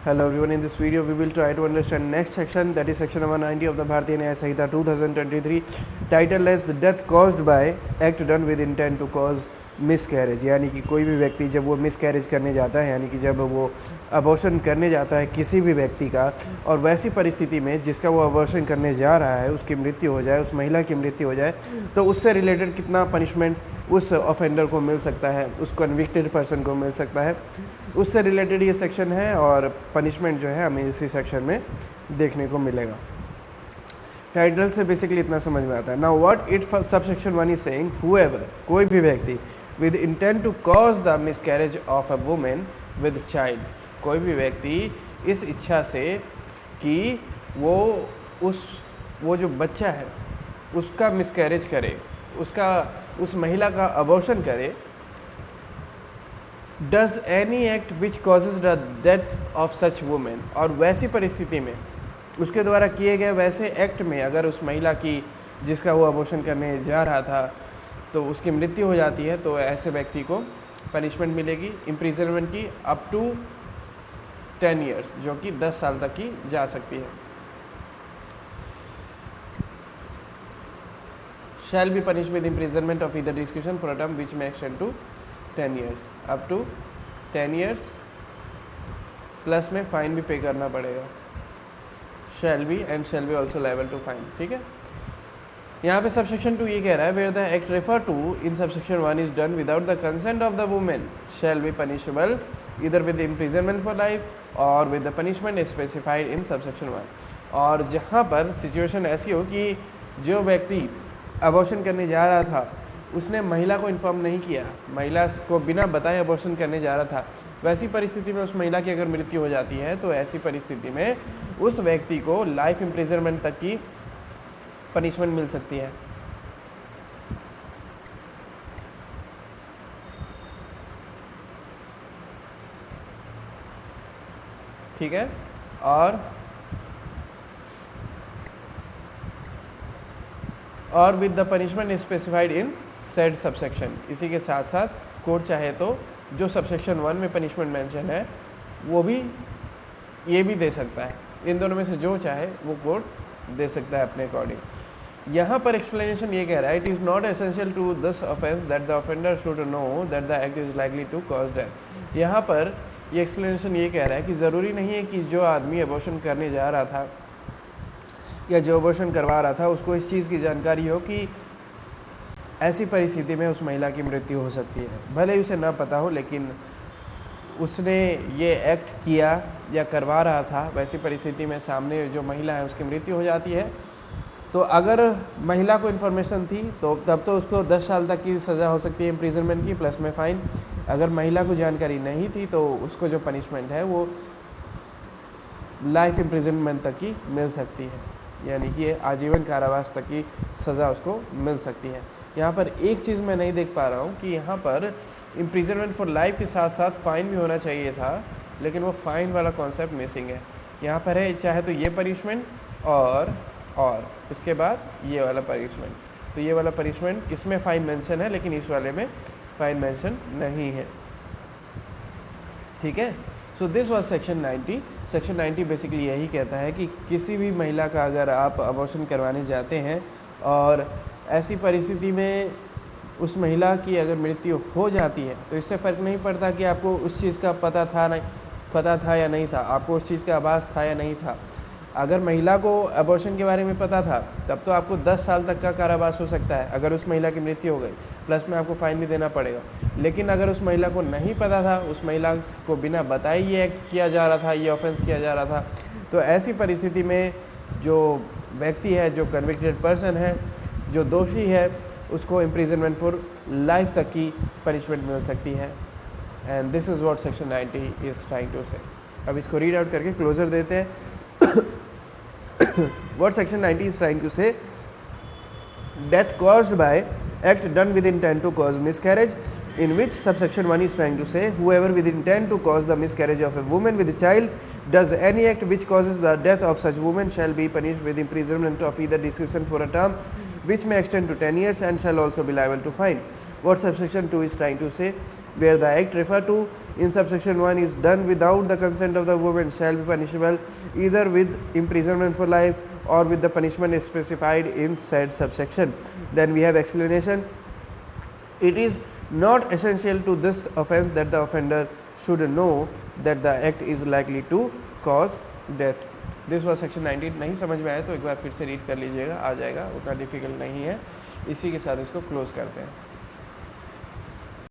Hello everyone, in this video we will try to understand next section, that is section number 90 of the Bharatiya Nyaya Samhita 2023, titled as death caused by act done with intent to cause miscarriage. यानी कि कोई भी व्यक्ति जब वो miscarriage करने जाता है, यानी कि जब वो अबॉर्शन करने जाता है किसी भी व्यक्ति का, और वैसी परिस्थिति में जिसका वो अबॉर्शन करने जा रहा है उसकी मृत्यु हो जाए, उस महिला की मृत्यु हो जाए, तो उससे रिलेटेड कितना पनिशमेंट उस ऑफेंडर को मिल सकता है, उस कन्विक्टेड पर्सन को मिल सकता है, उससे रिलेटेड ये सेक्शन है। और पनिशमेंट जो है हमें इसी सेक्शन में देखने को मिलेगा। टाइटल से बेसिकली इतना समझ में आता है। Now what it sub section 1 is saying, whoever, कोई भी व्यक्ति, with intent to cause the miscarriage of a women with child, कोई भी व्यक्ति इस इच्छा से कि वो जो बच्चा है उसका मिसकैरेज करे, उस महिला का अबॉर्शन करे, does any act which causes the death of such women, और वैसी परिस्थिति में उसके द्वारा किए गए वैसे एक्ट में अगर उस महिला की जिसका वो अबॉर्शन करने जा रहा था तो उसकी मृत्यु हो जाती है, तो ऐसे व्यक्ति को पनिशमेंट मिलेगी इम्प्रिजनमेंट की अप टू 10 ईयर्स, जो कि 10 साल तक की जा सकती है। Shall be punish with imprisonment of either description for a term which may extend to 10 years, up to 10 years, plus में फाइन भी पे करना पड़ेगा। Shall be and shall be also liable to fine. ठीक है, यहाँ पे subsection 2 ये कह रहा है, where the act refer to in subsection 1 is done without the consent of the women shall be punishable either with imprisonment for life और with the punishment specified in subsection 1। और जहाँ पर सिचुएशन ऐसी हो कि जो व्यक्ति अबॉर्शन करने जा रहा था उसने महिला को इन्फॉर्म नहीं किया, महिला को बिना बताए अबॉर्शन करने जा रहा था, वैसी परिस्थिति में उस महिला की अगर मृत्यु हो जाती है तो ऐसी परिस्थिति में उस व्यक्ति को लाइफ इम्प्रिजनमेंट तक की पनिशमेंट मिल सकती है। ठीक है, और with the punishment specified in said subsection. इसी के साथ साथ कोर्ट चाहे तो जो सबसेक्शन 1 में पनिशमेंट मेंशन है वो भी ये भी दे सकता है, इन दोनों में से जो चाहे वो कोर्ट दे सकता है अपने अकॉर्डिंग। यहाँ पर एक्सप्लेनेशन ये कह रहा है, it is not essential to this offence that the offender should know that the act is likely to cause death. यहाँ पर ये एक्सप्लेनेशन ये कह रहा है कि ज़रूरी नहीं है कि जो आदमी अबॉर्शन करने जा रहा था या जो अबॉर्शन करवा रहा था उसको इस चीज़ की जानकारी हो कि ऐसी परिस्थिति में उस महिला की मृत्यु हो सकती है। भले ही उसे ना पता हो, लेकिन उसने ये एक्ट किया या करवा रहा था, वैसी परिस्थिति में सामने जो महिला है उसकी मृत्यु हो जाती है, तो अगर महिला को इन्फॉर्मेशन थी तो तब तो उसको 10 साल तक की सज़ा हो सकती है इम्प्रिजनमेंट की, प्लस में फ़ाइन। अगर महिला को जानकारी नहीं थी तो उसको जो पनिशमेंट है वो लाइफ इम्प्रिजनमेंट तक की मिल सकती है, यानी कि आजीवन कारावास तक की सज़ा उसको मिल सकती है। यहाँ पर एक चीज़ मैं नहीं देख पा रहा हूँ कि यहाँ पर इम्प्रिजनमेंट फॉर लाइफ के साथ साथ फ़ाइन भी होना चाहिए था, लेकिन वो फ़ाइन वाला कॉन्सेप्ट मिसिंग है। यहाँ पर है चाहे तो ये पनिशमेंट और उसके बाद ये वाला पनिशमेंट, तो ये वाला पनिशमेंट इसमें फ़ाइन मेंशन है लेकिन इस वाले में फ़ाइन मेंशन नहीं है। ठीक है, so this was section 90। Section 90 basically यही कहता है कि किसी भी महिला का अगर आप अबॉर्शन करवाने जाते हैं और ऐसी परिस्थिति में उस महिला की अगर मृत्यु हो जाती है तो इससे फ़र्क नहीं पड़ता कि आपको उस चीज़ का पता था या नहीं था, आपको उस चीज़ का आभास था या नहीं था। अगर महिला को अबॉर्शन के बारे में पता था तब तो आपको 10 साल तक का कारावास हो सकता है अगर उस महिला की मृत्यु हो गई, प्लस में आपको फ़ाइन भी देना पड़ेगा। लेकिन अगर उस महिला को नहीं पता था, उस महिला को बिना बताए ये एक्ट किया जा रहा था, ये ऑफेंस किया जा रहा था, तो ऐसी परिस्थिति में जो व्यक्ति है, जो कन्विक्टेड पर्सन है, जो दोषी है, उसको इम्प्रिजनमेंट फॉर लाइफ तक की पनिशमेंट मिल सकती है। And this is what section 90 is trying to say. अब इसको रीड आउट करके क्लोजर देते हैं। What section 90 is trying to say, death caused by act done with intent to cause miscarriage, in which subsection 1 is trying to say whoever with intent to cause the miscarriage of a woman with a child does any act which causes the death of such woman shall be punished with imprisonment of either discretion for a term which may extend to 10 years and shall also be liable to fine. What subsection 2 is trying to say, where the act referred to in subsection 1 is done without the consent of the woman shall be punishable either with imprisonment for life or with the punishment specified in said subsection. Then we have explanation. It is not essential to this offence that the offender should know that the act is likely to cause death. This was section 19. नहीं समझ में आया तो एक बार फिर से read कर लीजिएगा, आ जाएगा, उतना डिफिकल्ट नहीं है. इसी के साथ इसको क्लोज करते हैं.